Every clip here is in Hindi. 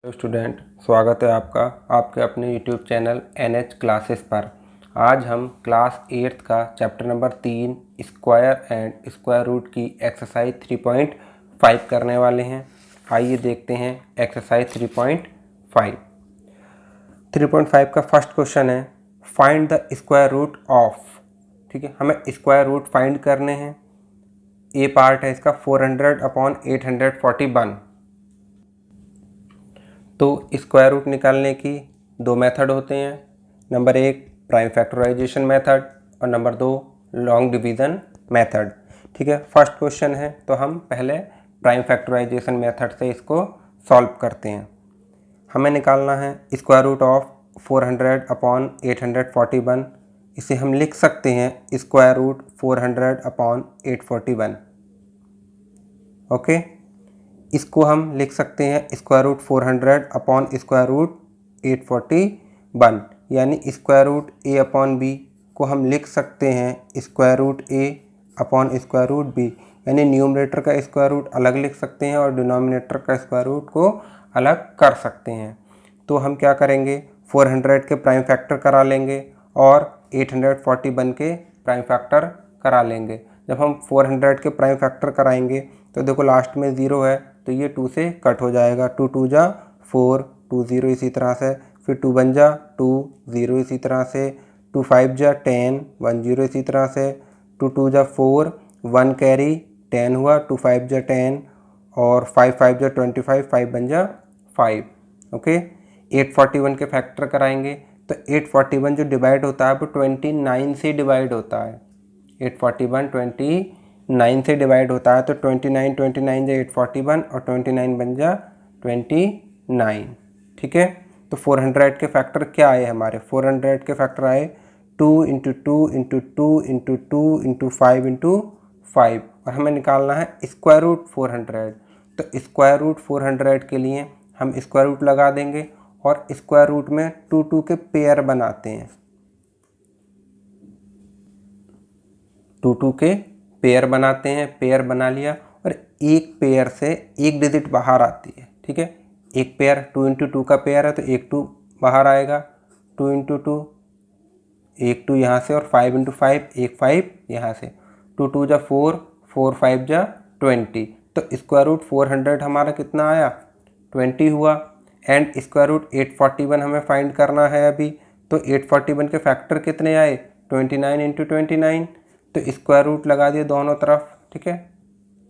स्टूडेंट, स्वागत है आपका आपके अपने YouTube चैनल NH क्लासेस पर। आज हम क्लास 8th का chapter number 3 square and square root की एक्सरसाइज 3.5 करने वाले हैं। आइए देखते हैं एक्सरसाइज 3.5। 3.5 का फर्स्ट क्वेश्चन है find the square root of. ठीक है, हमें स्क्वायर रूट फाइंड करने हैं। ए पार्ट है इसका 400/841। तो स्क्वायर रूट निकालने की दो मेथड होते हैं। नंबर 1 प्राइम फैक्टराइजेशन मेथड और नंबर 2 लॉन्ग डिवीज़न मेथड। ठीक है, फर्स्ट क्वेश्चन है तो हम पहले प्राइम फैक्टराइजेशन मेथड से इसको सॉल्व करते हैं। हमें निकालना है स्क्वायर रूट ऑफ 400/841। इसे हम लिख सकते हैं स्क्वायर रूट 400/841। ओके, इसको हम लिख सकते हैं स्क्वायर रूट 400/841, यानी स्क्वायर रूट a/b को हम लिख सकते हैं स्क्वायर रूट a/स्क्वायर रूट b, यानी न्यूमरेटर का स्क्वायर रूट अलग लिख सकते हैं और डिनोमिनेटर का स्क्वायर रूट को अलग कर सकते हैं। तो हम क्या करेंगे, 400 के प्राइम फैक्टर करा लेंगे और 841 के प्राइम फैक्टर करा लेंगे। जब हम 400 के प्राइम फैक्टर कराएंगे तो देखो लास्ट में 0 है तो ये 2 से कट हो जाएगा। 2 2 जा 4, 2 0 इसी तरह से, फिर 2 1 जा 2 0 इसी तरह से, 2 5 जा 10 1 0 इसी तरह से, 2 2 जा 4 1 कैरी 10 हुआ, 2 5 जा 10 और 5 5 जा 25 5 1 जा 5। ओके, 841 के फैक्टर कराएंगे तो 841 जो डिवाइड होता है वो 29 से डिवाइड होता है। 841 29 से डिवाइड होता है तो 29 29 जा 841 और 29 बन जा 29। ठीक है, तो 400 के फैक्टर क्या आए हमारे, 400 के फैक्टर आए 2 × 2 × 2 × 2 × 5 × 5 और हमें निकालना है स्क्वायर रूट 400। तो स्क्वायर रूट 400 के लिए हम स्क्वायर रूट लगा देंगे और स्क्वायर रूट में 2 2 के पेयर बनाते हैं। 2 2 के पेयर बनाते हैं, पेयर बना लिया और एक पेयर से एक डिजिट बाहर आती है। ठीक है, एक पेयर 2 × 2 का पेयर है तो एक 2 बाहर आएगा, 2 × 2 एक 2 यहाँ से और 5 × 5 एक 5 यहाँ से, 2 2 जा 4 4 5 जा 20। तो स्क्वायर रूट 400 हमारा कितना आया, 20 हुआ। एंड स्क्वायर रूट 841 हमें फाइंड करना है अभी, तो 841 के फैक्टर कितने आए, 29 × 29। तो स्क्वायर रूट लगा दिए दोनों तरफ। ठीक है,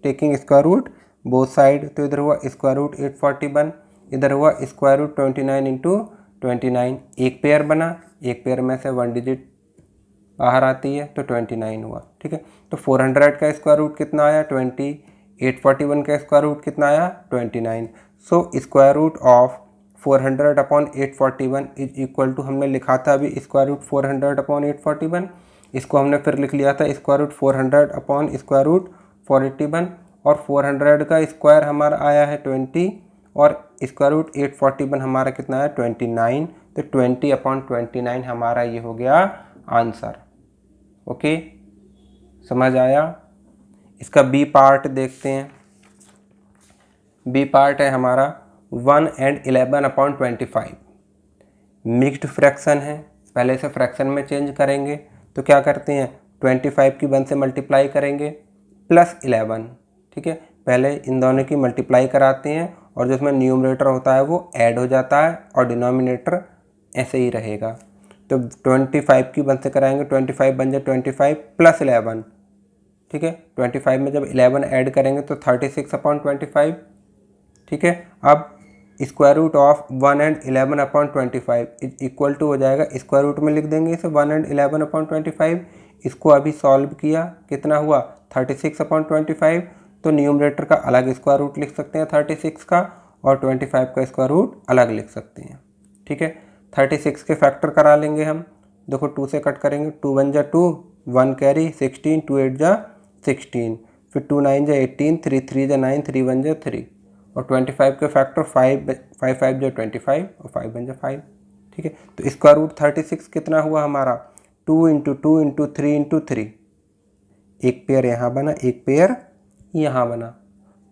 taking square root both side, तो इधर हुआ स्क्वायर रूट 841, इधर हुआ स्क्वायर रूट 29 × 29। एक पेयर बना, एक पेयर में से 1 डिजिट बाहर आती है तो 29 हुआ। ठीक है, तो 400 का स्क्वायर रूट कितना आया, 20। 841 का स्क्वायर रूट कितना आया, 29। So square root of 400/841 is equal to, हमने लिखा था अभी स्क्वायर रूट 400/841, इसको हमने फिर लिख लिया था स्क्वायर रूट 400/स्क्वायर रूट 481 और 400 का स्क्वायर हमारा आया है 20 और स्क्वायर रूट 841 हमारा कितना है 29। तो 20/29 हमारा ये हो गया आंसर। ओके, समझ आया। इसका बी पार्ट देखते हैं। बी पार्ट है हमारा 1 and 11/25। मिक्स्ड फ्रैक्शन है, पहले से फ्रैक्शन में चेंज करेंगे तो क्या करते हैं, 25 की 1 से मल्टीप्लाई करेंगे प्लस 11। ठीक है, पहले इन दोनों की मल्टीप्लाई कराते हैं और जिसमें न्यूमरेटर होता है वो ऐड हो जाता है और डिनोमिनेटर ऐसे ही रहेगा। तो 25 की 1 से कराएंगे, 25 बन जाए 25 प्लस 11। ठीक है, 25 में जब 11 ऐड करेंगे तो 36/25। ठीक है, अब square root of 1 and 11/25 is equal to हो जाएगा, स्क्वायर रूट में लिख देंगे इसे 1 and 11/25। इसको अभी सॉल्व किया, कितना हुआ 36/25। तो न्यूमरेटर का अलग स्क्वायर रूट लिख सकते हैं 36 का और 25 का स्क्वायर रूट अलग लिख सकते हैं। ठीक है, 36 के फैक्टर करा लेंगे हम, देखो 2 से कट करेंगे, 2 1 जा 2 1 कैरी 16, 2 8 जा 16, फिर 2 9 जा 18, 3 3 जा 9, 3 1 जा 3 और 25 के फैक्टर 5 5 जा 25 और 5 1 जा 5। ठीक है, तो स्क्वायर रूट 36 कितना हुआ हमारा, 2 × 2 × 3 × 3। एक पेयर यहाँ बना, एक पेयर यहाँ बना,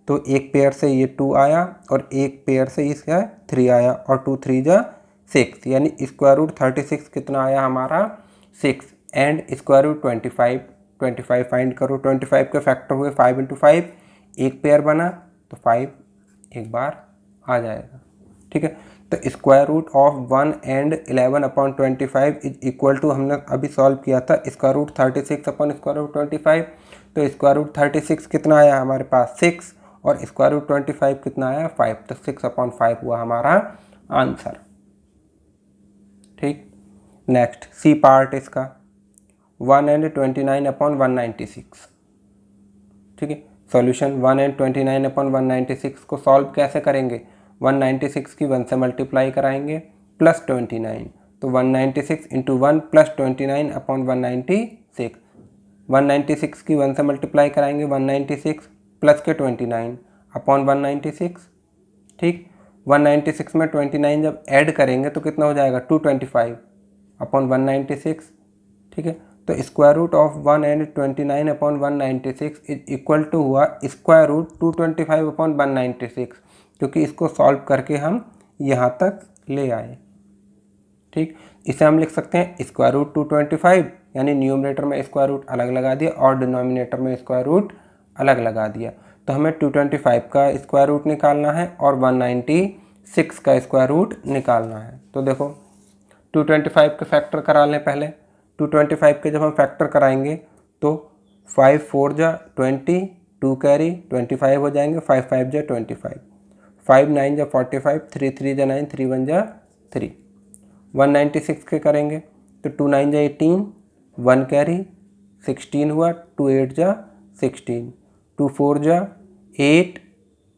तो एक पेयर से ये 2 आया और एक पेयर से इसका 3 आया और 2 3 जा 6, यानी स्क्वायर रूट 36 कितना आया हमारा 6 एंड स्क्वायर रूट 25 फाइंड करो। 25 के फैक्टर हुए 5 × 5, एक पेयर बना तो 5 एक बार आ जाएगा। ठीक है, तो square root of 1 and 11/25 is equal to, हमने अभी सॉल्व किया था स्क्वायर रूट 36/25, तो स्क्वायर रूट 36 कितना आया हमारे पास 6 और स्क्वायर रूट 25 कितना आया 5, तो 6/5 हुआ हमारा आंसर। ठीक, नेक्स्ट सी पार्ट इसका 1 एंड 29/196। ठीक है, सॉल्यूशन 1 एंड 29/196 को सॉल्व कैसे करेंगे, 196 की 1 से मल्टीप्लाई कराएंगे प्लस 29, तो 196 × 1 प्लस 29/196, 196 की 1 से मल्टीप्लाई कराएंगे 196 प्लस के 29/196। ठीक, 196 में 29 जब ऐड करेंगे तो कितना हो जाएगा 225/196। ठीक है, तो square root of 1 and 29/196 is equal to हुआ स्क्वायर रूट 225/196, क्योंकि इसको सॉल्व करके हम यहाँ तक ले आए। ठीक, इसे हम लिख सकते हैं स्क्वायर रूट 225, यानी न्यूमरेटर में स्क्वायर रूट अलग लगा दिया और डिनोमिनेटर में स्क्वायर रूट अलग लगा दिया। तो हमें 225 का स्क्वायर रूट निकालना है और 196 का स्क्वायर रूट निकालना है। तो देखो 225 के फैक्टर करा लें पहले। 225 के जब हम फैक्टर कराएंगे तो 5 4 जा 20, 2 कैरी 25 हो जाएंगे, 5 5 जा 25, 5 9 जा 45, 3 3 जा 9, 3 1 जा 3। 196 के करेंगे तो 2 9 जा 18, 1 कैरी 16 हुआ, 2 8 जा 16, 2 4 जा 8,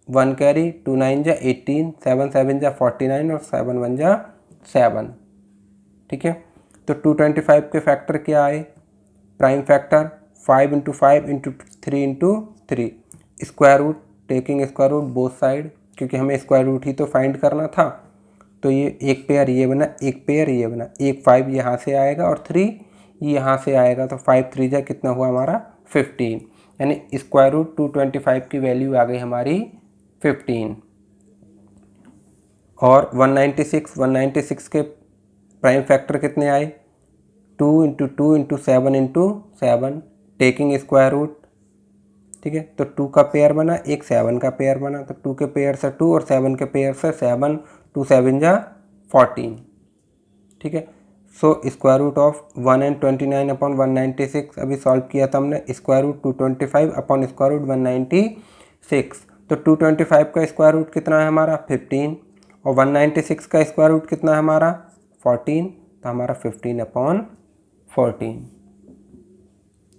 1 कैरी 2 9 जा 18, 7 7 जा 49 और 7 1 जा 7। ठीक है, तो 225 के फैक्टर क्या आए, prime factor 5 × 5 × 3 × 3, square root taking square root both side, क्योंकि हमें स्क्वायर रूट ही तो फाइंड करना था। तो ये एक पेयर ये बना, एक पेयर ये बना, एक 5 यहाँ से आएगा और 3 यहाँ से आएगा, तो 5 3 जा कितना हुआ हमारा 15, यानी स्क्वायर रूट 225 की वैल्यू आ गई हमारी 15। और 196 के प्राइम फैक्टर कितने आए, 2 × 2 × 7 × 7 टेकिंग स्क्वायर रूट। ठीक है, तो 2 का पेयर बना, एक 7 का पेयर बना, तो 2 के पेयर से 2 और 7 के पेयर से 7, 2 7 जा 14। ठीक है, so square root of 1 and 29/196 अभी सॉल्व किया था हमने, square root 225 upon square root 196, तो 225 का स्क्वायर रूट कितना है हमारा 15 और 196 का स्क्वायर रूट कितना है हमारा 14, तो हमारा 15/14।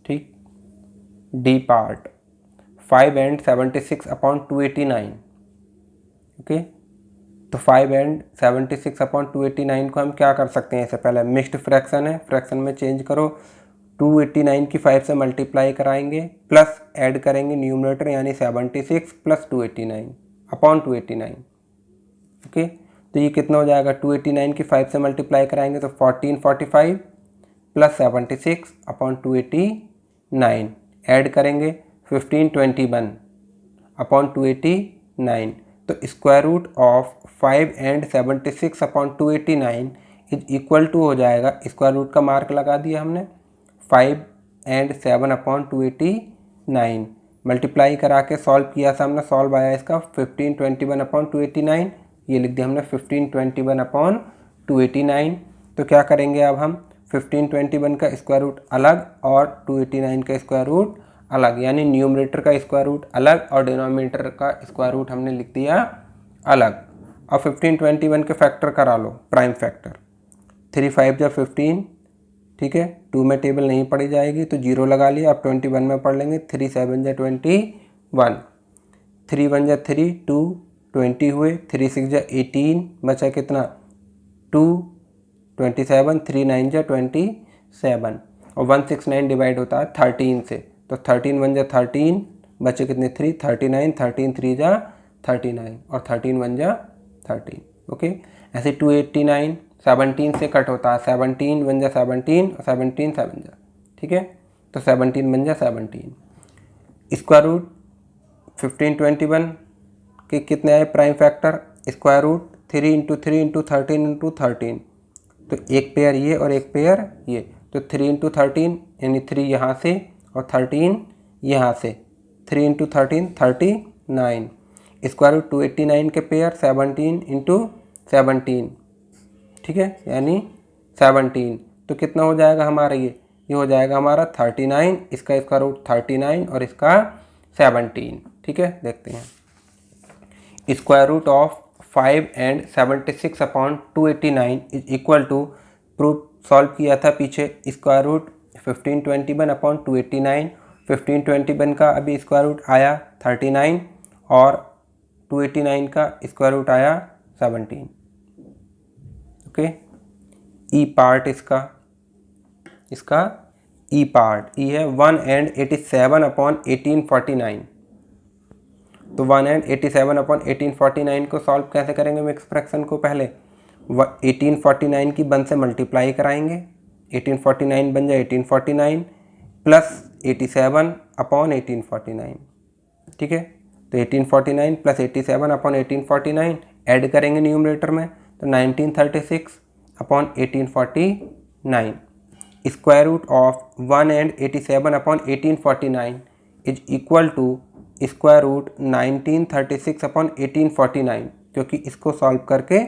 ठीक, डी पार्ट 5 एंड 76/289। ओके, तो 5 एंड 76/289 को हम क्या कर सकते हैं, इससे पहले मिक्स्ड फ्रैक्शन है, फ्रैक्शन में चेंज करो, 289 की 5 से मल्टीप्लाई कराएंगे प्लस ऐड करेंगे न्यूमरेटर, यानी 76 प्लस 289/289। ओके, तो ये कितना हो जाएगा, 289 की 5 से मल्टीप्लाई कराएंगे तो 1445 प्लस 76/289, ऐड करेंगे 1521/289, तो square root of 5 and 76/289 is equal to हो जाएगा, स्क्वायर रूट का मार्क लगा दिया हमने, 5 एंड 7/289 मल्टीप्लाई करा के सॉल्व किया था हमने, सॉल्व आया इसका 1521/289, ये लिख दिया हमने 1521/289। तो क्या करेंगे अब हम, 1521 का स्क्वायर रूट अलग और 289 का स्क्वायर रूट अलग, यानी न्यूमरेटर का स्क्वायर रूट अलग और डिनोमिनेटर का स्क्वायर रूट हमने लिख दिया अलग। अब 1521 के फैक्टर करा लो, प्राइम फैक्टर 3 5 जा 15। ठीक है, 2 में टेबल नहीं पढ़ी जाएगी तो 0 लगा लिया, अब 21 में पढ़ लेंगे, 3 7 जा 21, 3 1 जा 3, 2 20 हुए, 3 6 जा 18, बचा कितना 2 27, 3 9 जा 27 और 169 डिवाइड होता है 13 से, तो 13 1 जा 13, बचे कितने 3, 39, 13 3 जा 39 और 13 1 जा 13। ओके, ऐसे 289 17 से कट होता है, 17 1 जा 17 और 17 7 जा। ठीक है, तो 17 1 जा 17, स्क्वायर रूट 1521 के कितने आए prime factor, square root 3 into 3 into 13 into 13, तो एक पेयर ये और एक पेयर ये, तो 3 इंटू 13 यानी 3 यहाँ से और 13 यहाँ से, 3 इंटू 13 39, स्क्वायर रूट 289 के पेयर 17 इंटू 17, ठीक है, यानी 17, तो कितना हो जाएगा हमारा ये हो जाएगा हमारा 39, इसका स्क्वायर रूट 39 और इसका 17, ठीक है। देखते हैं square root of 5 and 76 upon 289 is equal to, proof solve किया था पीछे, स्क्वायर रूट 1521 अपॉन 289, 1521 का अभी स्क्वायर रूट आया 39 और 289 का स्क्वायर रूट आया 17, ओके। ई पार्ट इसका ई पार्ट, ई है 1 एंड 87 अपॉन 1849, तो 1 एंड 87 अपॉन 1849 को सॉल्व कैसे करेंगे मिक्स फ्रैक्शन को, पहले 1849 की 1 से मल्टीप्लाई कराएंगे, 1849 बन जाए 1849 प्लस 87 अपॉन 1849, ठीक है, तो 1849 प्लस 87 अपॉन 1849 ऐड करेंगे न्यूमरेटर में, तो 1936 upon 1849, square root of 1 and 87 upon 1849 is equal to square root 1936 upon 1849, क्योंकि इसको सॉल्व करके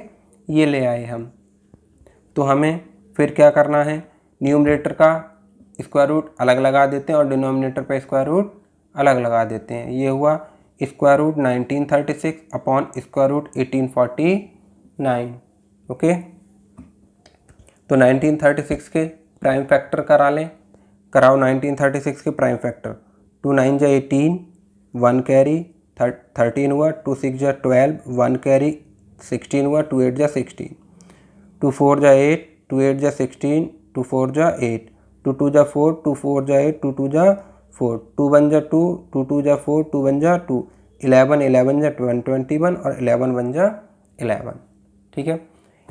ये ले आए हम, तो हमें फिर क्या करना है, न्यूमरेटर का स्क्वायर रूट अलग लगा देते हैं और डिनोमिनेटर पे स्क्वायर रूट अलग लगा देते हैं, ये हुआ square root 1936 upon square root 1849, okay. तो 1936 के प्राइम फैक्टर कराओ 1936 के प्राइम फैक्टर, 2 9 जा 18, 1 कैरी 13 हुआ, 2 6 जा 12, 1 कैरी 16 हुआ, 2 8 जा 16, 2 4 जा 8, 2 8 जा 16, 2 4 जा 8, 2 2 जा 4, 2 4 जा 8, 2 2 जा 4, 2 1 जा 2, 2 2 जा 4, 2 1 जा 2, 11 11 जा 21 और 11 1 जा 11, ठीक है।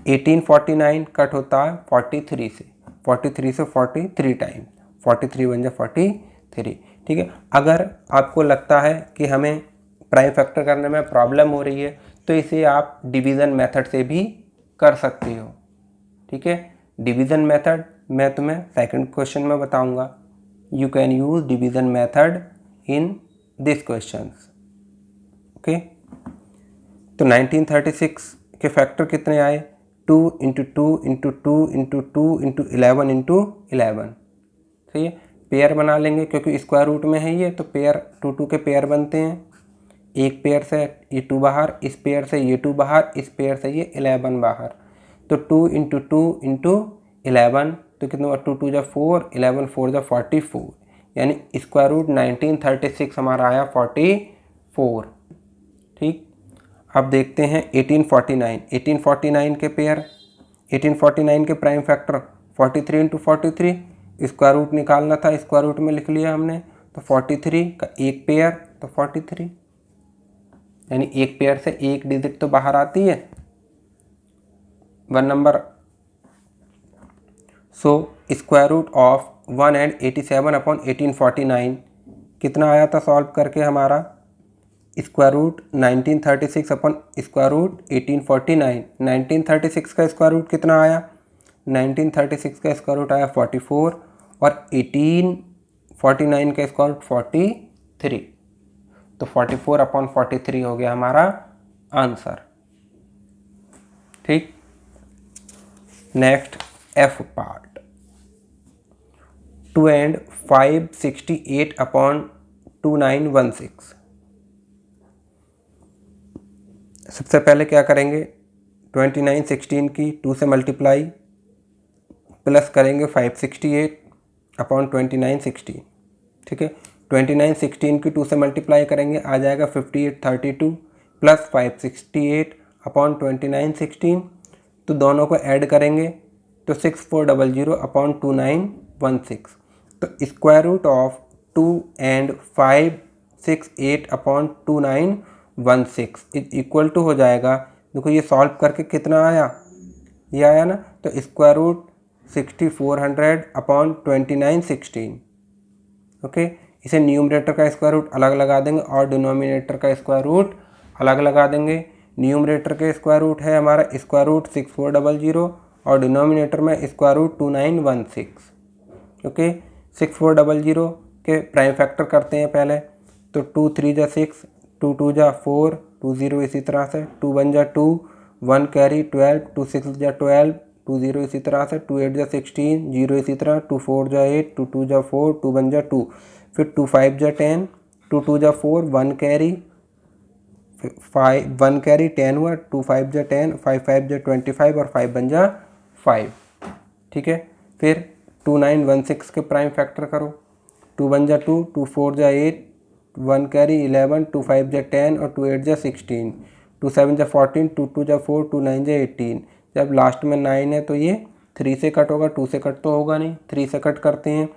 1849 कट होता है 43 से, 43 से 43 टाइम, 43 1 जा 43, ठीक है। अगर आपको लगता है कि हमें प्राइम फैक्टर करने में प्रॉब्लम हो रही है तो इसे आप डिवीज़न मेथड से भी कर सकते हो, ठीक है। डिवीज़न मेथड मैं तुम्हें सेकंड क्वेश्चन में बताऊंगा, you can use division method in this questions, okay. तो 1936 के फैक्टर कितने आए, 2 into 2 into 2 into 2 into 11 into 11, सही है। पेयर बना लेंगे क्योंकि स्क्वायर रूट में है ये, तो पेयर 2 2 के पेयर बनते हैं, एक पेयर से ये 2 बाहर, इस पेयर से ये 2 बाहर, इस पेयर से ये 11 बाहर, तो 2 इंटू 2 इंटू 11, तो कितना हुआ, 2 2 जा 4, 11 4 जा 44, यानी स्क्वायर रूट 1936 हमारा आया 44, ठीक। अब देखते हैं 1849 के पेयर, 1849 के prime factor 43 into 43, square root निकालना था, स्क्वायर रूट में लिख लिया हमने, तो 43 का एक पेयर तो 43, यानी एक पेयर से एक डिजिट तो बाहर आती है, 1 number. So square root of 1 and 87 upon 1849 कितना आया था सॉल्व करके हमारा, square root 1936 upon square root 1849, 1936 का स्क्वायर रूट कितना आया, 1936 का स्क्वायर रूट आया 44 और 1849 का स्क्वायर रूट 43, तो 44 अपॉन 43 हो गया हमारा आंसर, ठीक। Next F part, 2 and 568 upon 2916, सबसे पहले क्या करेंगे, 2916 की 2 से मल्टीप्लाई प्लस करेंगे 568 अपॉन 2916, ठीक है। 2916 की 2 से मल्टीप्लाई करेंगे, आ जाएगा 5832 प्लस 568 अपॉन 2916, तो दोनों को ऐड करेंगे तो 6400 अपॉन 2916, तो square root of 2 and 568 upon 2916 is equal to हो जाएगा, देखो ये सॉल्व करके कितना आया, ये आया ना, तो स्क्वायर रूट 6400 अपॉन 2916, ओके। इसे न्यूमरेटर का स्क्वायर रूट अलग लगा देंगे और डिनोमिनेटर का स्क्वायर रूट अलग लगा देंगे। न्यूमरेटर के स्क्वायर रूट है हमारा स्क्वायर रूट 6400 और डिनोमिनेटर में स्क्वायर रूट 2916। ओके, 6400 के प्राइम फैक्टर करते हैं पहले। तो 2 3 जा 6, 2 2 जा 4, 2 0 इसी तरह से, 2 1 जा 2, 1 कैरी 12, 2 6 जा 12, 2 0 इसी तरह से, 2 8 जा 16, 0 इसी तरह, 2 4 जा 8, 2 2 जा 4, 2 1 जा 2, फिर 2 5 जा 10, 2 2 जा 4, 1 कैरी 5, 1 कैरी 10 हुआ, 2 5 जा 10, 5 5 जा 25 और 5 1 जा 5। ठीक है, फिर 2 9 1 6 के प्राइम फैक्टर करो। 2 1 जा 2, 2 4 जा 8, 1 कैरी 11, 2 5 जा 10 और 2 8 जा 16, 2 7 जा 14, 2 2 जा 4, 2 9 जा 18। जब लास्ट में 9 है तो ये 3 से कट होगा, 2 से कट तो होगा नहीं, 3 से कट करते हैं।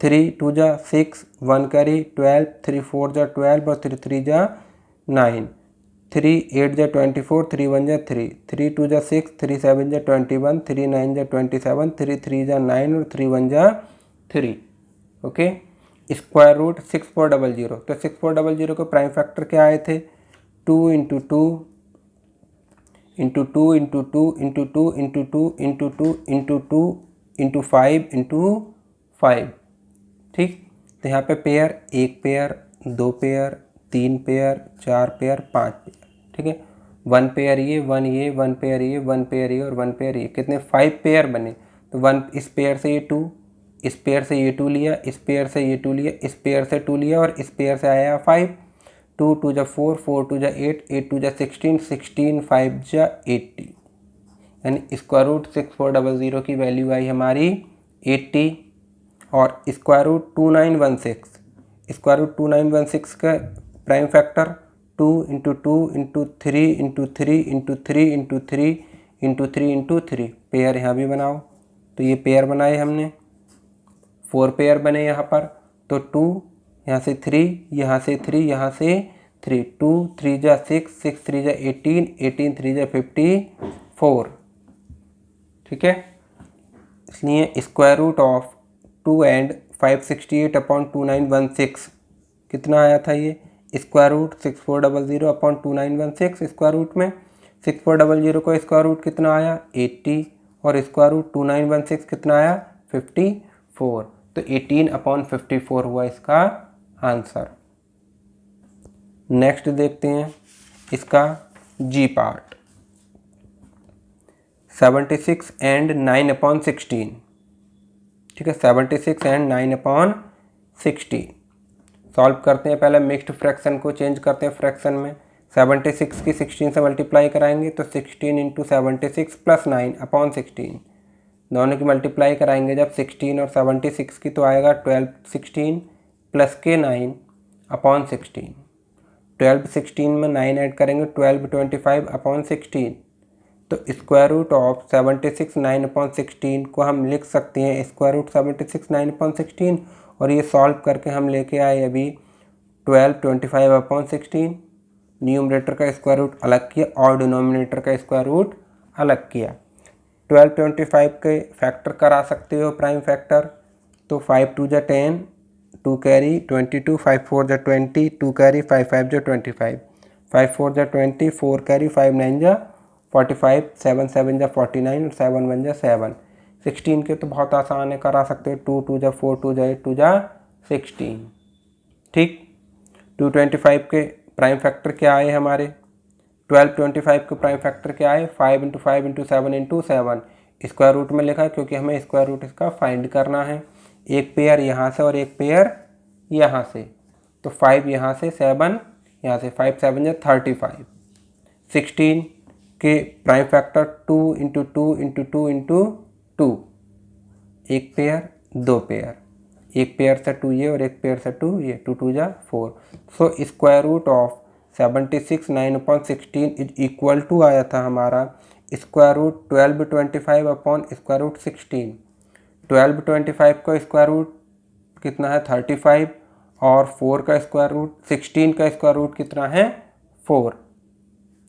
3 2 जा 6, 1 कैरी 12, 3 4 जा 12 और 3 3 जा 9, 3 8 जा 24, 3 1 जा 3, 3 2 जा 6, 3 7 जा 21, 3 9 जा 27, 3 3 जा 9 और 3 1 जा 3। Okay, square root 6400। तो 6400 के प्राइम फैक्टर क्या आए थे? 2 into 2 into 2 into 2 into 2 into 2 into 2 into 2 into 5 into 5। ठीक, तो यहाँ पे pair 1 pair, 2 pair, 3 pair, 4 pair, 5 pair. ठीक है, 1 पेयर ये, 1 ये, 1 पेयर ये, 1 पेयर ये और 1 पेयर ये, कितने 5 पेयर बने। तो 1 इस पेयर से ये 2, इस पेयर से ये 2 लिया, इस पेयर से ये 2 लिया, इस पेयर से 2 लिया और इस पेयर से आया 5। 2 2 जा 4, 4 2 जा 8, 8 2 जा 16, 16 5 जा 80, यानी स्क्वायर रूट 6400 की वैल्यू आई हमारी 80। और स्क्वायर रूट 2916, स्क्वायर रूट 2916 का prime factor 2 into 2 into 3 into 3 into 3 into 3 into 3 into 3। Pair यहाँ भी बनाओ, तो ये पेयर बनाए हमने, 4 पेयर बने यहाँ पर। तो 2 यहाँ से 3, यहाँ से 3, यहाँ से 3, 2 3 जा 6, 6 3 जा 18, 18 3 जा 54। ठीक है, इसलिए square root of 2 and 568 upon 2916 कितना आया था? ये square root 6400 upon 2916। Square root में 6400 का स्क्वायर रूट कितना आया? 80 और स्क्वायर रूट 2916 कितना आया? 54। तो 18 अपॉन 54 हुआ इसका आंसर। नेक्स्ट देखते हैं इसका जी पार्ट। 76 and 9 upon 16। ठीक है, 76 एंड 9 अपॉन 16 सॉल्व करते हैं। पहले मिक्स्ड फ्रैक्शन को चेंज करते हैं फ्रैक्शन में। 76 की 16 से मल्टीप्लाई कराएंगे तो 16 इंटू 76 प्लस 9 अपॉन 16, दोनों की मल्टीप्लाई कराएंगे जब 16 और 76 की तो आएगा 12 16 प्लस के 9 अपॉन 16। 12 16 में 9 ऐड करेंगे 12 25 अपॉन 16। तो स्क्वायर रूट ऑफ 76 9 अपॉन 16 को हम लिख सकते हैं स्क्वायर रूट 76 9 अपॉन 16, और ये सॉल्व करके हम लेके आए अभी 12 25 अपॉन 16। न्यूमरेटर का स्क्वायर रूट अलग किया और डिनोमिनेटर का स्क्वायर रूट अलग किया। 12 25 के फैक्टर करा सकते हो प्राइम फैक्टर, तो 5 2 जा 10, 2 कैरी 22, 5 4 जा 20, 2 कैरी 5 5 जा 25, 5 4 जा 20, 4 कैरी 5 9 जा 45, 7 7 जा 49 और 7 1 जा 7। 16 के तो बहुत आसान है, करा सकते हो। 2 2 जा 4, 2 जा 8, 2 जा 16। ठीक, 225 के प्राइम फैक्टर क्या आए हमारे? 12 25 के प्राइम फैक्टर क्या आए? 5 into 5 into 7 into 7। Square root में लिखा है क्योंकि हमें स्क्वायर रूट इसका फाइंड करना है। एक पेयर यहाँ से और एक पेयर यहाँ से, तो 5 यहाँ से, 7 यहाँ से, 5 7 जा 35। 16 के prime factor 2 into 2 into 2 into 2, एक पेयर, दो पेयर, एक पेयर से 2 ये और एक पेयर से 2 ये, 2 2 जा 4। So square root of 76 9 upon 16 is equal to आया था हमारा square root 12 25 upon square root 16। 12 25 का स्क्वायर रूट कितना है? 35, और 4 का स्क्वायर रूट 16 का स्क्वायर रूट कितना है? 4।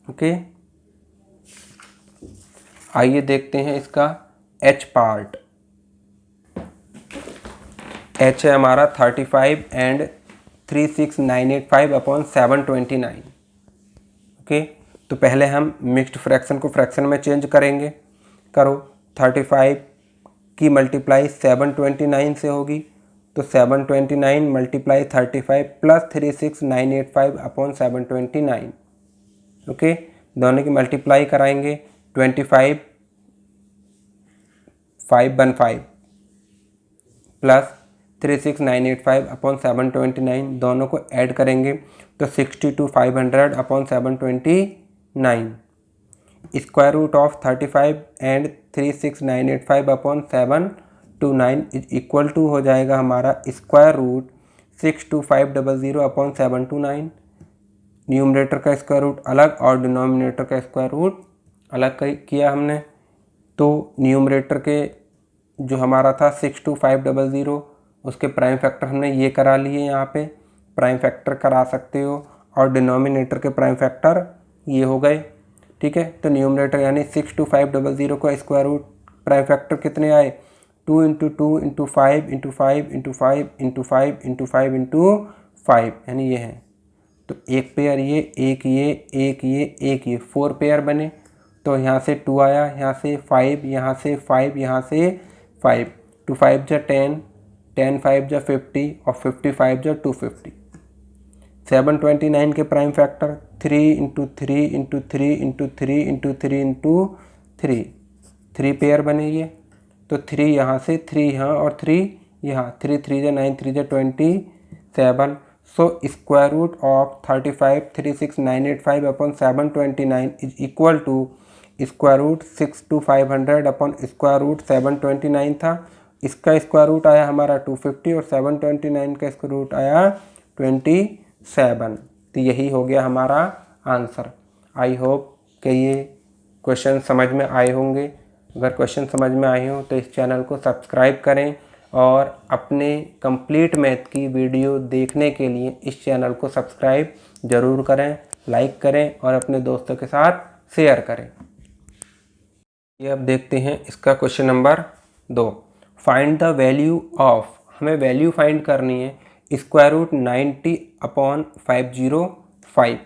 ओके, आइए देखते हैं इसका एच पार्ट। h है हमारा 35 एंड 36985 अपॉन 729। ओके, तो पहले हम मिक्स्ड फ्रैक्शन को फ्रैक्शन में चेंज करेंगे। करो, 35 की मल्टीप्लाई 729 से होगी, तो 729 मल्टीप्लाई 35 प्लस 36985 अपॉन 729। ओके, दोनों की मल्टीप्लाई कराएंगे, 25 515 प्लस 36985 अपॉन 729, दोनों को ऐड करेंगे तो 62500 upon 729। Square root of 35 and 36985 upon 729 is equal to हो जाएगा हमारा स्क्वायर रूट 62500 अपॉन 729। न्यूमरेटर का स्क्वायर रूट अलग और डिनोमिनेटर का स्क्वायर रूट अलग किया हमने। तो न्यूमरेटर के जो हमारा था 62500, उसके प्राइम फैक्टर हमने ये करा लिए, यहाँ पे प्राइम फैक्टर करा सकते हो, और डिनोमिनेटर के प्राइम फैक्टर ये हो गए। ठीक है, तो न्यूमरेटर यानी 62500 का स्क्वायर रूट प्राइम फैक्टर कितने आए, 2 × 2 × 5 × 5 × 5 × 5 × 5 × 5, यानी ये है। तो एक पेयर ये, एक ये, एक ये, एक ये, 4 पेयर बने। तो यहाँ से 2 आया, यहाँ से 5, यहाँ से 5, यहाँ से 5, 2 5 जा 10, 10 5 जा 50 और 55 जा 250। 729 के प्राइम फैक्टर 3 × 3 × 3 × 3 × 3 × 3, 3 पेयर बने ये। तो 3 यहाँ से, 3 यहाँ और 3 यहाँ, 3 3 जा 9, 3 जा 27। So square root of 35 36985 upon 729 is equal to square root 62500 upon square root 729 था। इसका स्क्वायर रूट आया हमारा 250 और 729 का स्क्वायर रूट आया 27। तो यही हो गया हमारा आंसर। आई होप कि ये क्वेश्चन समझ में आए होंगे। अगर क्वेश्चन समझ में आए हो तो इस चैनल को सब्सक्राइब करें, और अपने कंप्लीट मैथ की वीडियो देखने के लिए इस चैनल को सब्सक्राइब ज़रूर करें, लाइक करें और अपने दोस्तों के साथ शेयर करें। ये अब देखते हैं इसका question number 2। Find the value of, हमें वैल्यू फाइंड करनी है स्क्वायर रूट 90 अपॉन 505।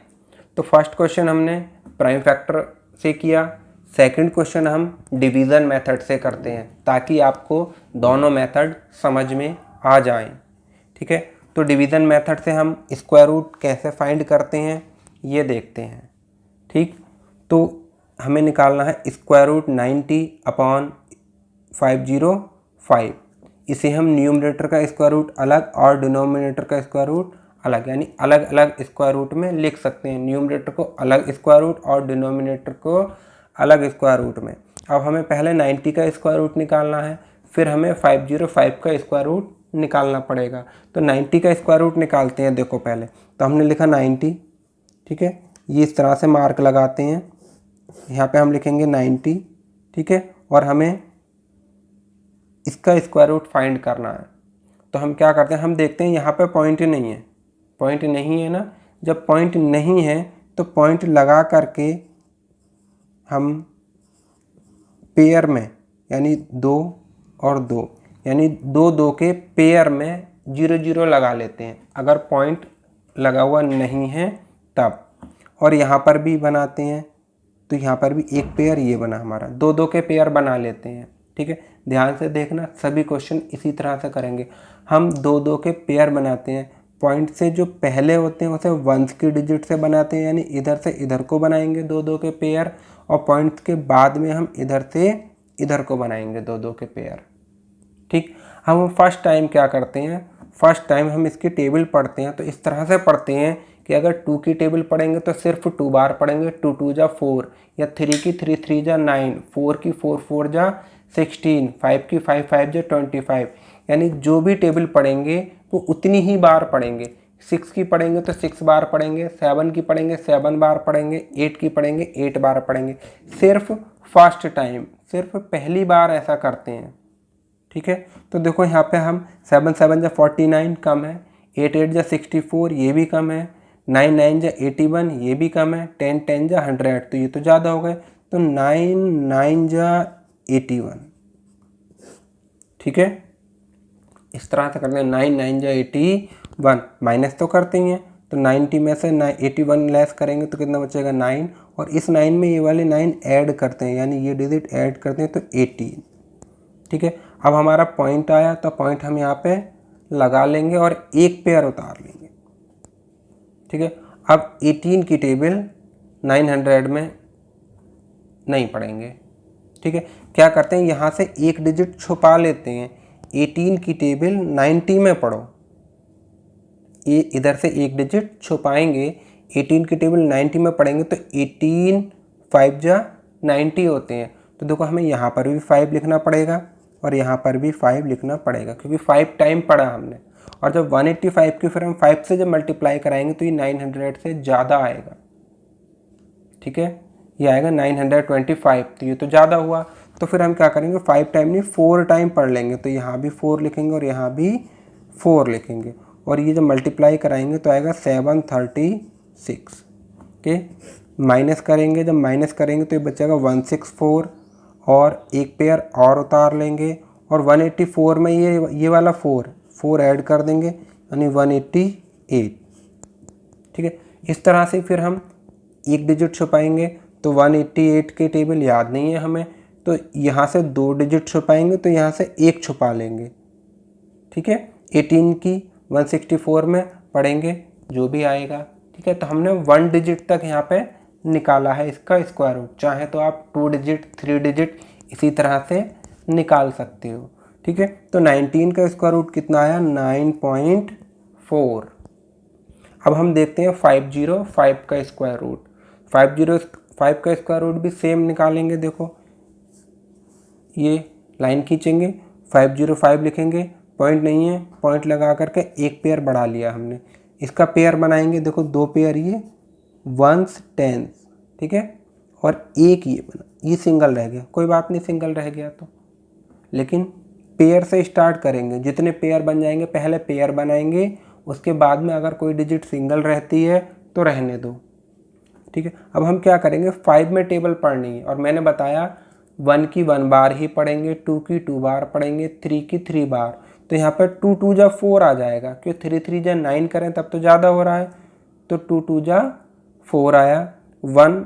तो फर्स्ट क्वेश्चन हमने प्राइम फैक्टर से किया, सेकंड क्वेश्चन हम डिवीज़न मेथड से करते हैं ताकि आपको दोनों मेथड समझ में आ जाएं। ठीक है, तो डिवीज़न मेथड से हम स्क्वायर रूट कैसे फाइंड करते हैं ये देखते हैं। ठीक, तो हमें निकालना है स्क्वायर रूट 90 अपॉन 505। इसे हम न्यूमरेटर का स्क्वायर रूट अलग और डिनोमिनेटर का स्क्वायर रूट अलग, यानी अलग अलग स्क्वायर रूट में लिख सकते हैं। न्यूमरेटर को अलग स्क्वायर रूट और डिनोमिनेटर को अलग स्क्वायर रूट में। अब हमें पहले 90 का स्क्वायर रूट निकालना है, फिर हमें 505 का स्क्वायर रूट निकालना पड़ेगा। तो 90 का स्क्वायर रूट निकालते हैं। देखो पहले तो हमने लिखा 90, ठीक है, ये इस तरह से मार्क लगाते हैं, यहाँ पे हम लिखेंगे 90, ठीक है, और हमें इसका स्क्वायर रूट फाइंड करना है। तो हम क्या करते हैं, हम देखते हैं यहाँ पे पॉइंट नहीं है, पॉइंट नहीं है ना। जब पॉइंट नहीं है तो पॉइंट लगा करके हम पेयर में, यानी 2 और 2, यानी 2 2 के पेयर में 0 0 लगा लेते हैं अगर पॉइंट लगा हुआ नहीं है तब। और यहाँ पर भी बनाते हैं, तो यहाँ पर भी एक पेयर ये बना हमारा, 2 2 के पेयर बना लेते हैं। ठीक है, ध्यान से देखना, सभी क्वेश्चन इसी तरह से करेंगे। हम 2 2 के पेयर बनाते हैं, पॉइंट से जो पहले होते हैं उसे वंस की डिजिट से बनाते हैं, यानी इधर से इधर को बनाएंगे 2 2 के पेयर, और पॉइंट के बाद में हम इधर से इधर को बनाएंगे 2 2 के पेयर। ठीक, हम फर्स्ट टाइम क्या करते हैं, फर्स्ट टाइम हम इसकी टेबल पढ़ते हैं तो इस तरह से पढ़ते हैं कि अगर 2 की टेबल पढ़ेंगे तो सिर्फ 2 बार पढ़ेंगे, 2 2 जा 4, या 3 की 3 3 जा 9, 4 की 4 4 जा 16, 5 की 5 5 जा 25, यानी जो भी टेबल पढ़ेंगे वो उतनी ही बार पढ़ेंगे। 6 की पढ़ेंगे तो 6 बार पढ़ेंगे, 7 की पढ़ेंगे 7 बार पढ़ेंगे, 8 की पढ़ेंगे 8 बार पढ़ेंगे। सिर्फ फर्स्ट टाइम, सिर्फ पहली बार ऐसा करते हैं। ठीक है, तो देखो यहाँ पे हम 7 7 जा 49 कम है, 8 8 जा 64 ये भी कम है, 9 9 जा 81 ये भी कम है, 10 10 जा 100 तो ये तो ज़्यादा हो गए, तो 9 9 जा 81। ठीक है, इस तरह से करते हैं, 9 9 जा 81, माइनस तो करते ही हैं, तो 90 में से 81 लेस करेंगे तो कितना बचेगा 9, और इस 9 में ये वाले 9 ऐड करते हैं, यानी ये डिजिट ऐड करते हैं तो 18। ठीक है, अब हमारा पॉइंट आया तो पॉइंट हम यहाँ पे लगा लेंगे और एक पेयर उतार लेंगे। ठीक है, अब 18 की टेबल 900 में नहीं पढ़ेंगे। ठीक है, क्या करते हैं, यहाँ से एक डिजिट छुपा लेते हैं, 18 की टेबल 90 में पढ़ो, ये इधर से एक डिजिट छुपाएंगे, 18 की टेबल 90 में पढ़ेंगे तो 18 5 जा 90 होते हैं। तो देखो हमें यहाँ पर भी 5 लिखना पड़ेगा और यहाँ पर भी 5 लिखना पड़ेगा, क्योंकि 5 टाइम पढ़ा हमने। और जब 185 की फिर हम 5 से जब मल्टीप्लाई कराएंगे तो ये 900 से ज़्यादा आएगा। ठीक है, ये आएगा 925, तो ये तो ज़्यादा हुआ, तो फिर हम क्या करेंगे, 5 टाइम नहीं 4 टाइम पढ़ लेंगे, तो यहाँ भी 4 लिखेंगे और यहाँ भी 4 लिखेंगे, और ये जब मल्टीप्लाई कराएंगे तो आएगा 736। ओके, माइनस करेंगे, जब माइनस करेंगे तो ये बचेगा 164, और एक पेयर और उतार लेंगे, और 184 में ये वाला 4 ऐड कर देंगे, यानी 188। ठीक है, इस तरह से फिर हम एक डिजिट छुपाएंगे, तो 188 के टेबल याद नहीं है हमें, तो यहाँ से 2 डिजिट छुपाएंगे, तो यहाँ से एक छुपा लेंगे। ठीक है, 18 की 164 में पढ़ेंगे जो भी आएगा। ठीक है, तो हमने 1 डिजिट तक यहाँ पे निकाला है इसका स्क्वायर रूट, चाहे तो आप 2 डिजिट 3 डिजिट इसी तरह से निकाल सकते हो। ठीक है, तो 19 का स्क्वायर रूट कितना आया, 9.4। अब हम देखते हैं 505 का स्क्वायर रूट। 505 का स्क्वायर रूट भी सेम निकालेंगे। देखो ये लाइन खींचेंगे, 505 लिखेंगे, पॉइंट नहीं है, पॉइंट लगा करके एक पेयर बढ़ा लिया हमने, इसका पेयर बनाएंगे। देखो 2 पेयर ये 1s 10s, ठीक है, और एक ये बना, ये सिंगल रह गया, कोई बात नहीं सिंगल रह गया तो, लेकिन पेयर से स्टार्ट करेंगे, जितने पेयर बन जाएंगे पहले पेयर बनाएंगे, उसके बाद में अगर कोई डिजिट सिंगल रहती है तो रहने दो। ठीक है, अब हम क्या करेंगे, 5 में टेबल पढ़नी है, और मैंने बताया 1 की 1 बार ही पढ़ेंगे, 2 की 2 बार पढ़ेंगे, 3 की 3 बार, तो यहाँ पर 2 2 जा 4 आ जाएगा, क्यों 3 3 जा 9 करें तब तो ज़्यादा हो रहा है, तो 2 2 जा 4 आया, 1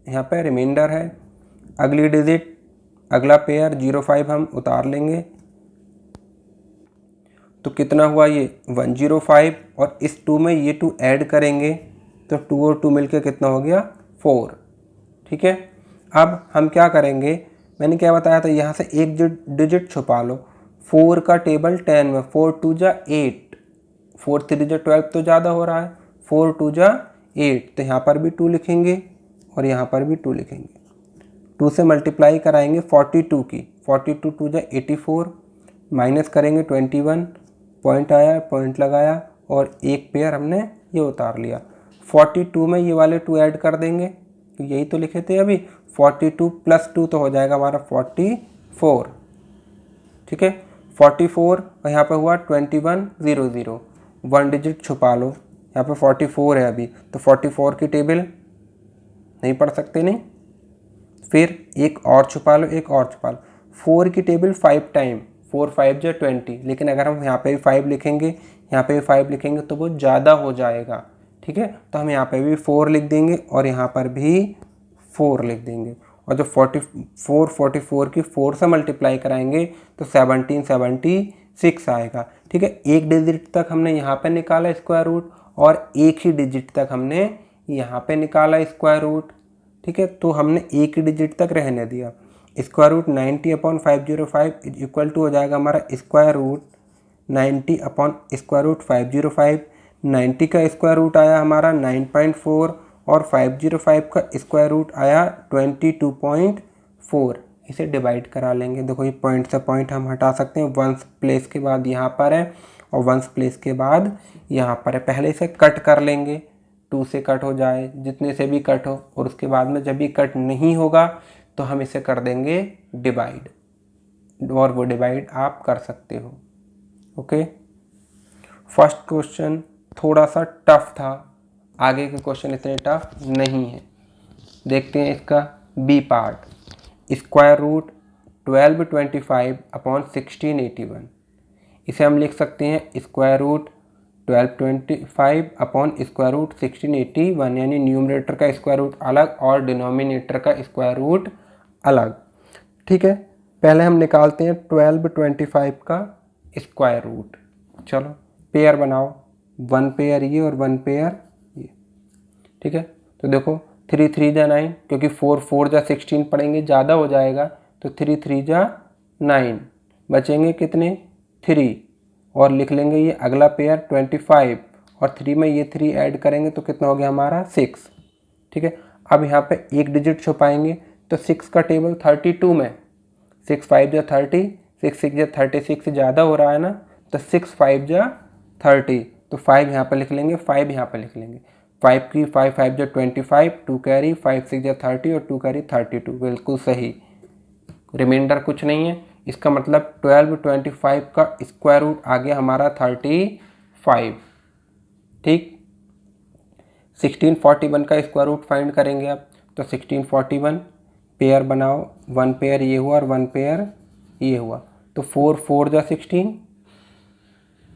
यहाँ पर रिमाइंडर है। अगली डिजिट, अगला पेयर 05 हम उतार लेंगे, तो कितना हुआ ये 105, और इस 2 में ये 2 ऐड करेंगे तो 2 और 2 मिलके कितना हो गया 4। ठीक है, अब हम क्या करेंगे, मैंने क्या बताया था, यहाँ से एक डिजिट छुपा लो, 4 का टेबल 10 में, 4 2 जा 8, 4 3 जा 12 तो ज़्यादा हो रहा है, 4 2 जा 8, तो यहाँ पर भी 2 लिखेंगे और यहाँ पर भी 2 लिखेंगे। 2 से मल्टीप्लाई कराएंगे 42 की, 42 2 जा 84, माइनस करेंगे 21, पॉइंट आया, पॉइंट लगाया, और एक पेयर हमने ये उतार लिया। 42 में ये वाले 2 ऐड कर देंगे, तो यही तो लिखे थे अभी, 42 + 2 तो हो जाएगा हमारा 44। ठीक है, 44 और यहाँ पे हुआ 2100, 1 डिजिट छुपा लो, यहाँ पे 44 है अभी, तो 44 की टेबल नहीं पढ़ सकते, नहीं, फिर एक और छुपा लो, एक और छुपा लो, 4 की टेबल 5 टाइम, 4 5 जा 20, लेकिन अगर हम यहाँ पे भी 5 लिखेंगे, यहाँ पे भी 5 लिखेंगे तो वो ज़्यादा हो जाएगा। ठीक है, तो हम यहाँ पे भी 4 लिख देंगे और यहाँ पर भी 4 लिख देंगे, और जो 44 की 4 से मल्टीप्लाई कराएंगे तो 1776 आएगा। ठीक है, एक डिजिट तक हमने यहाँ पे निकाला स्क्वायर रूट, और एक ही डिजिट तक हमने यहाँ पे निकाला स्क्वायर रूट। ठीक है, तो हमने एक ही डिजिट तक रहने दिया। स्क्वायर रूट 90/505 इक्वल टू हो जाएगा हमारा स्क्वायर रूट 90/स्क्वायर रूट 505। 90 का स्क्वायर रूट आया हमारा 9.4, और 505 का स्क्वायर रूट आया 22.4। इसे डिवाइड करा लेंगे। देखो ये पॉइंट से पॉइंट हम हटा सकते हैं, 1 प्लेस के बाद यहाँ पर है और 1 प्लेस के बाद यहाँ पर है। पहले इसे कट कर लेंगे, 2 से कट हो जाए, जितने से भी कट हो, और उसके बाद में जब भी कट नहीं होगा तो हम इसे कर देंगे डिवाइड, और वो डिवाइड आप कर सकते हो। ओके, फर्स्ट क्वेश्चन थोड़ा सा टफ था, आगे के क्वेश्चन इतने टफ नहीं है। देखते हैं इसका बी पार्ट। स्क्वायर रूट 1225/1681 इसे हम लिख सकते हैं square root 1225 upon square root 1681, यानी न्यूमरेटर का स्क्वायर रूट अलग और डिनोमिनेटर का स्क्वायर रूट अलग। ठीक है, पहले हम निकालते हैं 1225 का स्क्वायर रूट। चलो पेयर बनाओ, 1 पेयर ये और 1 पेयर ये। ठीक है, तो देखो 3 3 जा 9, क्योंकि 4 4 जा 16 पढ़ेंगे ज़्यादा हो जाएगा, तो 3 3 जा 9, बचेंगे कितने 3, और लिख लेंगे ये अगला पेयर 25, और 3 में ये 3 ऐड करेंगे तो कितना हो गया हमारा 6। ठीक है, अब यहाँ पे एक डिजिट छुपाएंगे, तो 6 का टेबल 32 में 6 5 जा 30, 6 6 जा 36 ज़्यादा हो रहा है ना, तो 6 5 जा 30, तो 5 यहाँ पर लिख लेंगे, 5 यहाँ पर लिख लेंगे। 5 की 5 5 जा 25, 2 कैरी, 5 6 जा 30 और 2 कैरी 32, बिल्कुल सही। रिमाइंडर कुछ नहीं है, इसका मतलब 1225 का स्क्वायर रूट आ गया हमारा 35। ठीक, 1641 का स्क्वायर रूट फाइंड करेंगे अब, तो 1641 पेयर बनाओ, 1 पेयर ये हुआ और 1 पेयर ये हुआ, तो 4 4 जा 16।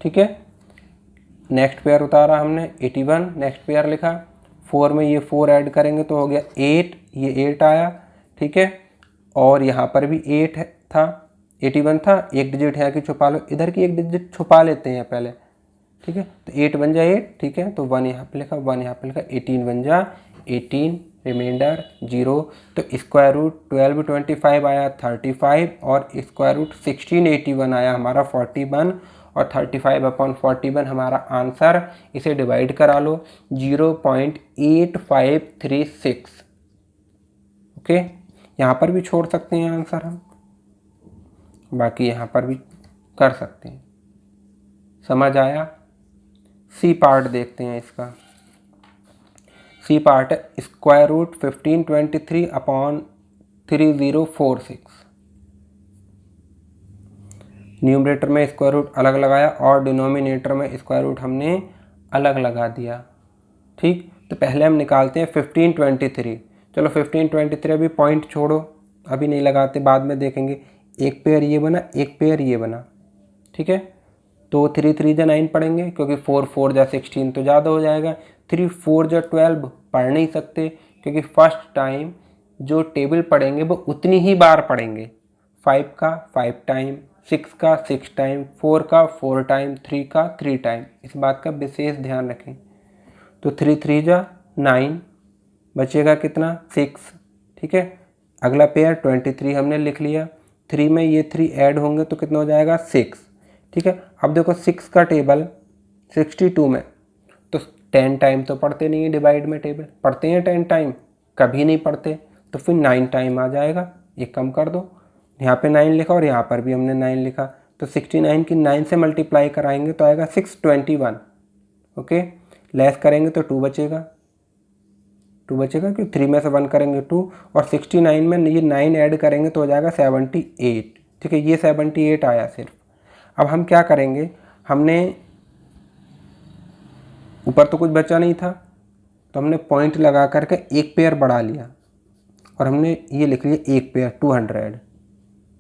ठीक है, नेक्स्ट पेयर उतारा हमने 81, नेक्स्ट पेयर लिखा, 4 में ये 4 ऐड करेंगे तो हो गया 8, ये 8 आया। ठीक है, और यहाँ पर भी 8 था, 81 था, एक डिजिट यहाँ की छुपा लो, इधर की एक डिजिट छुपा लेते हैं पहले। ठीक है, तो 8 बन जा 8, ठीक है, तो 1 यहाँ पे लिखा, 1 यहाँ पे लिखा, 18 बन जा 18, रिमाइंडर 0। तो स्क्वायर रूट 1225 आया 35, और स्क्वायर रूट 1681 आया हमारा 41, और 35 अपॉन 41 हमारा आंसर। इसे डिवाइड करा लो 0.8536। ओके, यहाँ पर भी छोड़ सकते हैं आंसर हम, बाकी यहाँ पर भी कर सकते हैं। समझ आया? सी पार्ट देखते हैं इसका। सी पार्ट है स्क्वायर रूट 1523 अपॉन 3046। न्यूमरेटर में स्क्वायर रूट अलग लगाया और डिनोमिनेटर में स्क्वायर रूट हमने अलग लगा दिया। ठीक, तो पहले हम निकालते हैं 1523। चलो 1523 अभी पॉइंट छोड़ो, अभी नहीं लगाते, बाद में देखेंगे। एक पेयर ये बना, एक पेयर ये बना। ठीक है, तो 3 3 जा 9 पढ़ेंगे, क्योंकि 4 4 जा 16 तो ज़्यादा हो जाएगा। 3 4 जा 12 पढ़ नहीं सकते, क्योंकि फर्स्ट टाइम जो टेबल पढ़ेंगे वो उतनी ही बार पढ़ेंगे। 5 का 5 टाइम, 6 का 6 टाइम, 4 का 4 टाइम, 3 का 3 टाइम। इस बात का विशेष ध्यान रखें। तो 3 3 जा 9, बचेगा कितना 6। ठीक है, अगला पेयर 23 हमने लिख लिया, 3 में ये 3 ऐड होंगे तो कितना हो जाएगा 6। ठीक है, अब देखो 6 का टेबल 62 में, तो 10 टाइम तो पढ़ते नहीं है, डिवाइड में टेबल पढ़ते हैं 10 टाइम, कभी नहीं पढ़ते, तो फिर 9 टाइम आ जाएगा। एक कम कर दो, यहाँ पे 9 लिखा और यहाँ पर भी हमने 9 लिखा, तो 69 की 9 से मल्टीप्लाई कराएंगे तो आएगा 621। ओके, लेस करेंगे तो 2 बचेगा, 2 बचेगा, क्योंकि 3 में से 1 करेंगे 2, और 69 में ये 9 ऐड करेंगे तो हो जाएगा 78। ठीक है, ये 78 आया सिर्फ। अब हम क्या करेंगे, हमने ऊपर तो कुछ बचा नहीं था, तो हमने पॉइंट लगा करके एक पेयर बढ़ा लिया, और हमने ये लिख लिया एक पेयर 200।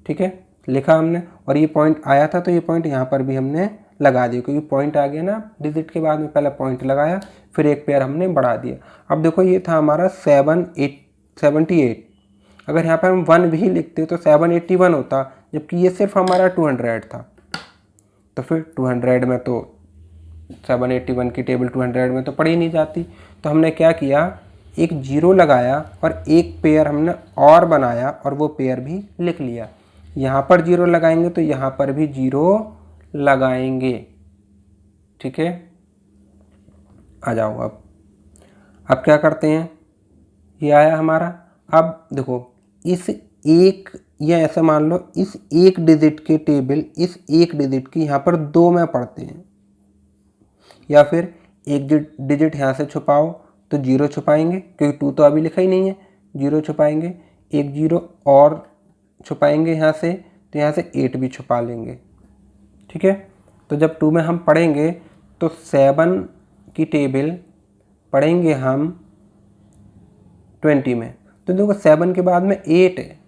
ठीक है, लिखा हमने, और ये पॉइंट आया था तो ये पॉइंट यहाँ पर भी हमने लगा दिया, क्योंकि पॉइंट आ गया ना डिजिट के बाद में, पहले पॉइंट लगाया फिर एक पेयर हमने बढ़ा दिया। अब देखो ये था हमारा 78। अगर यहाँ पर हम 1 भी लिखते तो 781 होता, जबकि ये सिर्फ हमारा 200 था, तो फिर 200 में तो 781 की टेबल 200 में तो पढ़ी नहीं जाती। तो हमने क्या किया, एक 0 लगाया और एक पेयर हमने और बनाया, और वो पेयर भी लिख लिया। यहाँ पर 0 लगाएंगे तो यहाँ पर भी 0 लगाएंगे। ठीक है, आ जाओ। अब क्या करते हैं, ये आया हमारा। अब देखो इस एक, या ऐसा मान लो इस एक डिजिट के टेबल, इस एक डिजिट की यहाँ पर 2 में पढ़ते हैं, या फिर एक डिजिट यहाँ से छुपाओ तो 0 छुपाएंगे, क्योंकि 2 तो अभी लिखा ही नहीं है, 0 छुपाएंगे, एक 0 और छुपाएंगे यहाँ से, तो यहाँ से 8 भी छुपा लेंगे। ठीक है, तो जब 2 में हम पढ़ेंगे तो 7 की टेबल पढ़ेंगे हम 20 में, तो देखो 7 के बाद में 8 है,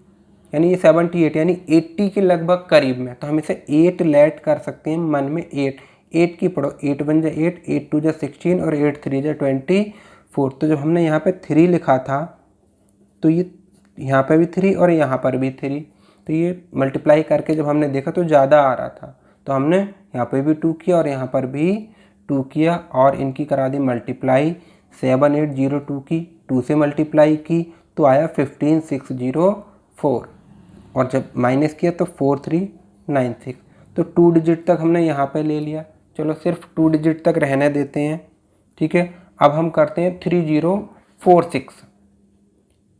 यानी ये 78 यानी 80 के लगभग करीब में। तो हम इसे 8 लेट कर सकते हैं मन में 8 की पढ़ो, 8 1 जा 8, 8 2 जा 16 और 8 3 जा 24। तो जब हमने यहाँ पे 3 लिखा था तो ये यहाँ पे भी 3 और यहाँ पर भी 3, तो ये मल्टीप्लाई करके जब हमने देखा तो ज़्यादा आ रहा था, तो हमने यहाँ पे भी 2 किया और यहाँ पर भी 2 किया और इनकी करा दी मल्टीप्लाई। 7802 की 2 से मल्टीप्लाई की तो आया 15604 और जब माइनस किया तो 4396। तो 2 डिजिट तक हमने यहाँ पे ले लिया। चलो सिर्फ 2 डिजिट तक रहने देते हैं, ठीक है। अब हम करते हैं 3046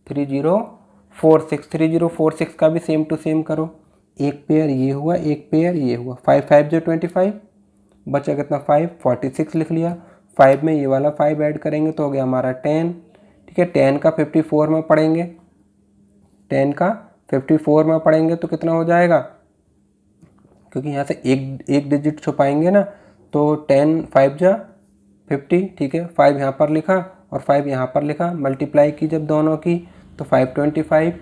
3046 का भी सेम टू सेम करो। एक पेयर ये हुआ, एक पेयर ये हुआ। 5 5 जो 25, बचा कितना 5, 46 लिख लिया। 5 में ये वाला 5 ऐड करेंगे तो हो गया हमारा 10, ठीक है। 10 का 54 में पढ़ेंगे, 10 का 54 में पढ़ेंगे तो कितना हो जाएगा, क्योंकि यहाँ से एक डिजिट छुपाएंगे ना, तो 10 5 जा 50, ठीक है। 5 यहाँ पर लिखा और 5 यहाँ पर लिखा, मल्टीप्लाई की जब दोनों की तो 525,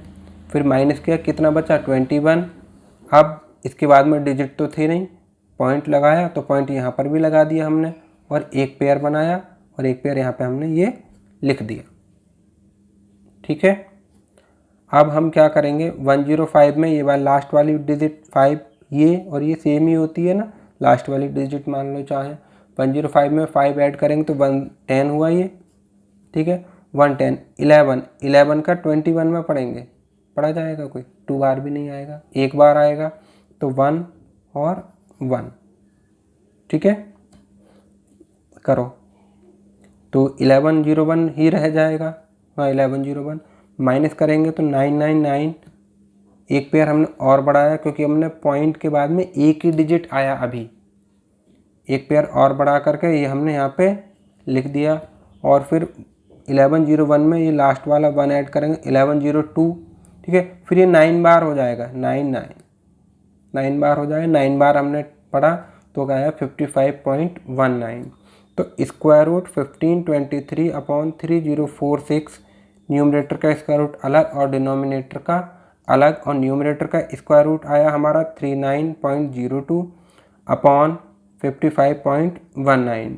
फिर माइनस किया कितना बचा 21। अब इसके बाद में डिजिट तो थे नहीं, पॉइंट लगाया तो पॉइंट यहाँ पर भी लगा दिया हमने और एक पेयर बनाया और एक पेयर यहाँ पे हमने ये लिख दिया, ठीक है। अब हम क्या करेंगे, 105 में ये वाला लास्ट वाली डिजिट 5 ये और ये सेम ही होती है ना, लास्ट वाली डिजिट मान लो चाहे। 105 में 5 ऐड करेंगे तो 110 हुआ ये, ठीक है। 110 11 का 21 में पढ़ेंगे, पढ़ा जाएगा कोई, 2 बार भी नहीं आएगा, एक बार आएगा तो 1 और 1, ठीक है। करो तो 1101 ही रह जाएगा, हाँ 1101। माइनस करेंगे तो 999, एक पेयर हमने और बढ़ाया क्योंकि हमने पॉइंट के बाद में एक ही डिजिट आया अभी, एक पेयर और बढ़ा करके ये हमने यहाँ पे लिख दिया। और फिर 1101 में ये लास्ट वाला 1 ऐड करेंगे 1102, ठीक है। फिर ये 9 बार हो जाएगा, 9 बार हो जाएगा, 9 बार हमने पढ़ा तो गया 55.19। तो स्क्वायर रूट 1523/3046, न्यूमरेटर का स्क्वायर रूट अलग और डिनोमिनेटर का अलग, और न्यूमरेटर का स्क्वायर रूट आया हमारा 39.02/55.19।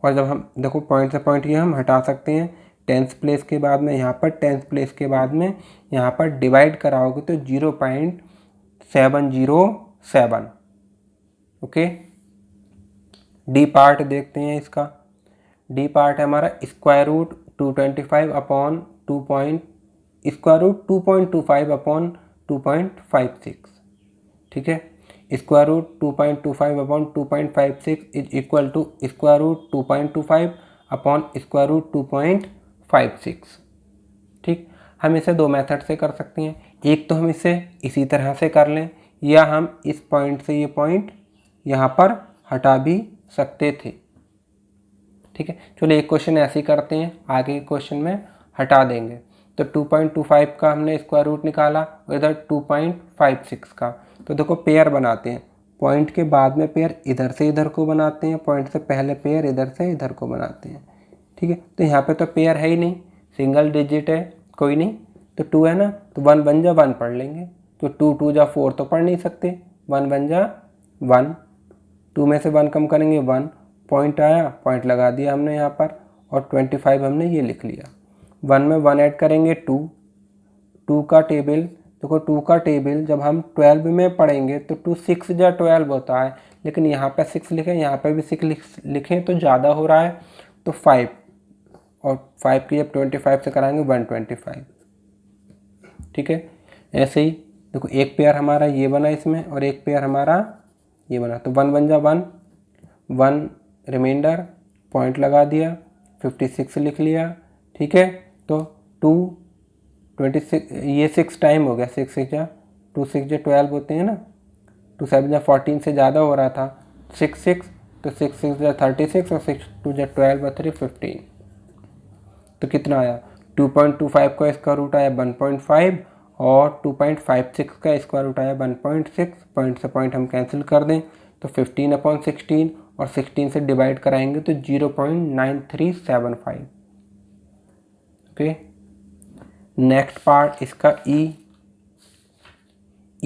और जब हम देखो पॉइंट से पॉइंट ये हम हटा सकते हैं, टेंथ प्लेस के बाद में यहाँ पर, टेंथ प्लेस के बाद में यहाँ पर डिवाइड कराओगे तो 0.707, ओके। डी पार्ट देखते हैं इसका। डी पार्ट है हमारा स्क्वायर रूट 225/2.56, ठीक है। Square root 2.25/2.56 is equal to square root 2.25/स्क्वायर रूट 2.56, ठीक। हम इसे दो मेथड से कर सकते हैं, एक तो हम इसे इसी तरह से कर लें, या हम इस पॉइंट से ये पॉइंट यहाँ पर हटा भी सकते थे, ठीक है। चलो एक क्वेश्चन ऐसे ही करते हैं, आगे क्वेश्चन में हटा देंगे। तो 2.25 का हमने स्क्वायर रूट निकाला और इधर 2.56 का। तो देखो पेयर बनाते हैं, पॉइंट के बाद में पेयर इधर से इधर को बनाते हैं, पॉइंट से पहले पेयर इधर से इधर को बनाते हैं, ठीक है। तो यहाँ पे तो पेयर है ही नहीं, सिंगल डिजिट है, कोई नहीं। तो 2 है ना, तो 1 बन जा 1 पढ़ लेंगे, तो 2 2 जा 4 तो पढ़ नहीं सकते, 1 बन जा 1, 2 में से 1 कम करेंगे 1, पॉइंट आया, पॉइंट लगा दिया हमने यहाँ पर, और 25 हमने ये लिख लिया। 1 में 1 ऐड करेंगे 2, 2 का टेबल देखो, 2 का टेबल जब हम 12 में पढ़ेंगे तो 2 6 जा 12 होता है, लेकिन यहाँ पे 6 लिखें, यहाँ पे भी 6 लिखें तो ज़्यादा हो रहा है, तो 5, और 5 की जब 25 से कराएंगे 125, ठीक है। ऐसे ही देखो एक पेयर हमारा ये बना इसमें और एक पेयर हमारा ये बना, तो 1 बन जा 1, 1 रिमाइंडर, पॉइंट लगा दिया, 56 लिख लिया, ठीक है। तो 2 26 ये 6 टाइम हो गया, 6 6 जा 2 6 जा 12 होते हैं ना, 2 7 जा 14 से ज़्यादा हो रहा था, 6 6 तो 6 6 जा 36 और 6 2 जा 12 और 3 15। तो कितना आया, 2.25 का स्क्वायर रूट आया 1.5 और 2.56 का स्क्वायर रूट आया 1.6। पॉइंट से पॉइंट हम कैंसिल कर दें तो 15/16 और 16 से डिवाइड कराएंगे तो 0.9375, ओके। नेक्स्ट पार्ट इसका ई,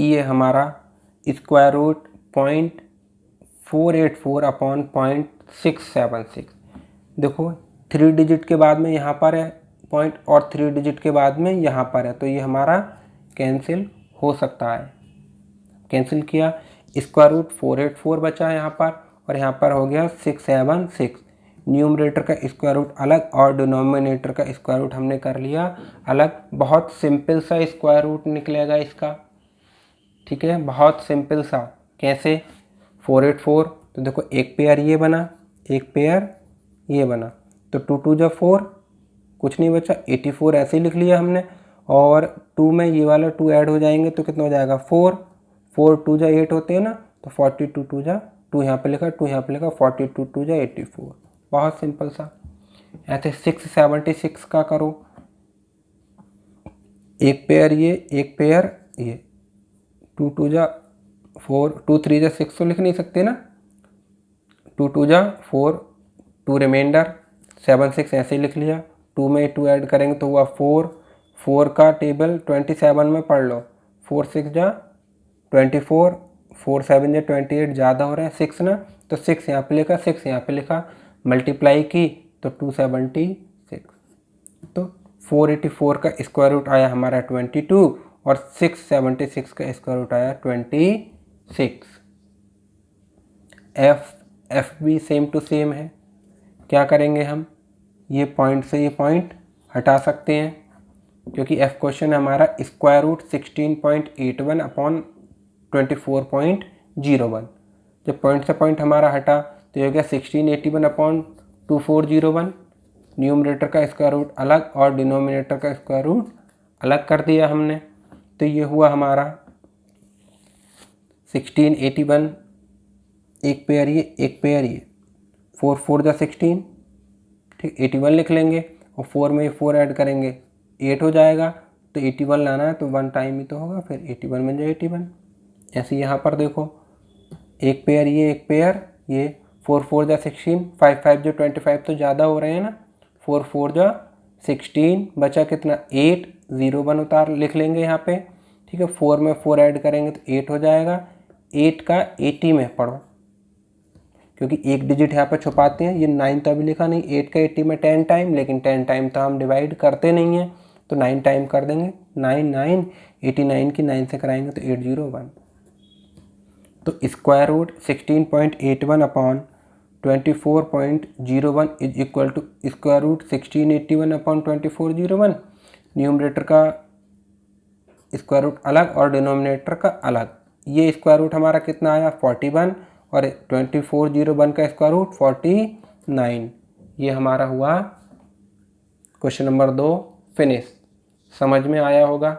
ये हमारा स्क्वायर रूट 0.484 अपॉन 0.676। देखो 3 डिजिट के बाद में यहाँ पर है पॉइंट और 3 डिजिट के बाद में यहाँ पर है, तो ये हमारा कैंसिल हो सकता है। कैंसिल किया, स्क्वायर रूट 484 बचा यहाँ पर और यहाँ पर हो गया 676। न्यूमरेटर का स्क्वायर रूट अलग और डिनोमिनेटर का स्क्वायर रूट हमने कर लिया अलग। बहुत सिंपल सा स्क्वायर रूट निकलेगा इसका, ठीक है, बहुत सिंपल सा। कैसे? 484, तो देखो एक पेयर ये बना, एक पेयर ये बना, तो 2 2 जा 4, कुछ नहीं बचा, 84 ऐसे ही लिख लिया हमने। और 2 में ये वाला 2 ऐड हो जाएंगे तो कितना हो जाएगा 4, 4 2 जा 8 होते हैं ना, तो 42 2 जा 2 यहाँ पे लिखा, 2 यहाँ पे लिखा, 42 2 जा 84। बहुत सिंपल सा। ऐसे 676 का करो, एक पेयर ये, एक पेयर ये, 2 2 जा 4, 2 3 जा 6 तो लिख नहीं सकते ना, 2 2 जा 4, 2 रिमाइंडर, 7 6 ऐसे ही लिख लिया। 2 में 2 ऐड करेंगे तो हुआ 4, 4 का टेबल 27 में पढ़ लो, 4 6 जा 24, 4 7 जा 28, ज़्यादा हो रहा है 6 ना, तो 6 यहाँ पे लिखा, 6 यहाँ पे लिखा, मल्टीप्लाई की तो 276। तो 484 का स्क्वायर रूट आया हमारा 22 और 676 का स्क्वायर रूट आया 26। एफ भी सेम टू सेम है। क्या करेंगे हम, ये पॉइंट से ये पॉइंट हटा सकते हैं, क्योंकि एफ क्वेश्चन हमारा स्क्वायर रूट 16.81 अपॉन 24.01। जब पॉइंट से पॉइंट हमारा हटा तो ये हो गया 1681 अपॉन 2401। न्यूमरेटर का स्क्वायर रूट अलग और डिनोमिनेटर का स्क्वायर रूट अलग कर दिया हमने, तो ये हुआ हमारा 1681, एक पेयर ये, एक पेयर ये, 4 4 जा 16, ठीक, 81 लिख लेंगे और 4 में 4 ऐड करेंगे 8 हो जाएगा, तो 81 लाना है तो 1 टाइम ही तो होगा, फिर 81 में जाए 81। ऐसे यहाँ पर देखो, एक पेयर ये, एक पेयर ये, 4 4 जा 16, 5 5 जो 25 तो ज़्यादा हो रहे हैं ना, 4 4 जा 16, बचा कितना 8, 0 1 उतार लिख लेंगे यहाँ पे, ठीक है। 4 में 4 ऐड करेंगे तो 8 हो जाएगा, 8 का 80 में पढ़ो, क्योंकि एक डिजिट यहाँ पे छुपाते हैं। ये 9 तो अभी लिखा नहीं, 8 का 80 में 10 टाइम, लेकिन 10 टाइम तो हम डिवाइड करते नहीं हैं, तो 9 टाइम कर देंगे, 9 9, 89 की 9 से कराएंगे तो 801। तो square root 16.81 upon 24.01 is equal to square root 1681 upon 2401। Numerator का स्क्वायर रूट अलग और डिनोमिनेटर का अलग। ये स्क्वायर रूट हमारा कितना आया 41 और 2401 का स्क्वायर रूट 49। ये हमारा हुआ क्वेश्चन नंबर 2 फिनिश। समझ में आया होगा?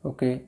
ओके।